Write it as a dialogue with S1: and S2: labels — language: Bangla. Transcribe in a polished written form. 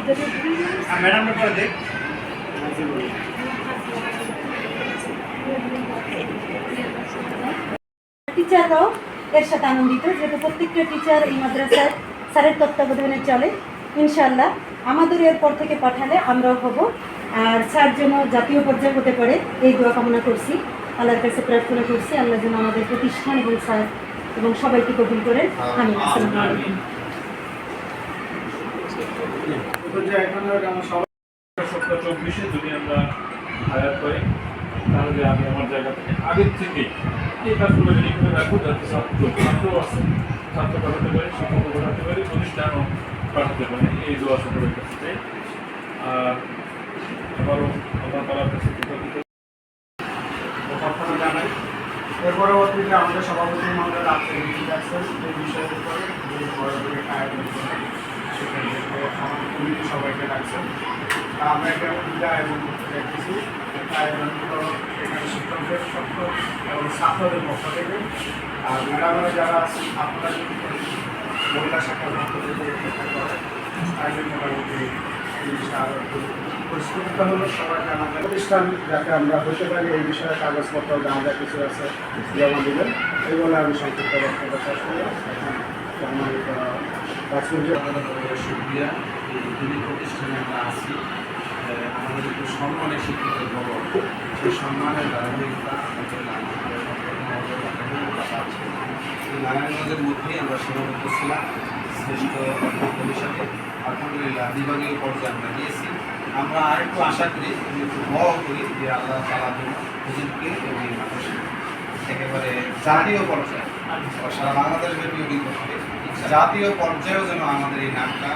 S1: টিচাররাও এর সাথে আনন্দিত, যেহেতু প্রত্যেকটা টিচার এই মাদ্রাসার স্যারের তত্ত্বাবধানে চলে। ইনশাআল্লাহ আমাদের এরপর থেকে পাঠালে আমরাও হব, আর স্যার যেন জাতীয় পর্যায়ে হতে পারে এই দোয়া কামনা করছি, আল্লাহর কাছে প্রার্থনা করছি আল্লাহ যেন আমাদের প্রতিষ্ঠান এবং স্যার এবং সবাইকে কবুল করে। আমি আসসালামু আলাইকুম।
S2: যদি আমরা হায়ার করি তাহলে আমি আমার জায়গা থেকে আগের থেকে এই কাজগুলো রেডি করে রাখবো, যাতে ছাত্র আছে, ছাত্র পাঠাতে পারি, শিক্ষকও পাঠাতে পারি, প্রতিষ্ঠানও পাঠাতে পারি। এই দোয়া সকলের কাছে। আর আবারও আল্লাহ তাআলার কাছে কৃতজ্ঞতা জানাই।
S3: এর পরবর্তীতে আমাদের সভাপতি মহোদয় রাখছেন এই বিষয়ের উপরে যে বড়দের আয়োজন করে সেক্ষেত্রে আমাদের কমিটি সবাইকে রাখছেন। আমরা একটা পূজা আয়োজন করতে চাইতেছি। আয়োজনগুলো এখানে শিক্ষকদের ছাত্র এবং ছাত্রদের পক্ষ থেকে, আর ম্যাডামরা যারা আছেন আপনারা যদি মহিলা শাখার পক্ষ থেকে করে আয়োজন মোটামুটি জিনিসটা আরও পরিষ্কৃত হলো সবাই জানা যায়। প্রতিষ্ঠান যাতে আমরা হতে পারি এই বিষয়ে কাগজপত্র যা যা কিছু আছে জমা দেবেন, এই বলে আমি সংক্ষিপ্ত বক্তব্য শেষ করলাম। সম্মানিত
S4: সুক্রিয়া, এই দুটি প্রতিষ্ঠানে আমরা আছি, আমাদের একটু সম্মানের শিক্ষিত বড়, সেই সম্মানের ধারাবাহিকতা এই নারায়ণগঞ্জের মধ্যেই আমরা সীমাবদ্ধ ছিলাম। শ্রেষ্ঠ অধ্যক্ষ হিসাবে আলহামদুলিল্লাহ বিভাগীয় পর্যায়ে আমরা গিয়েছি। আমরা আরেকটু আশা করি, একটু বড় করি যে আল্লাহ তাআলা হুজুরকে এবং এই মানুষ একেবারে জাতীয় পর্যায়ে সারা বাংলাদেশ ব্যাপী জাতীয় পর্যায়েও যেন আমাদের এই নামটা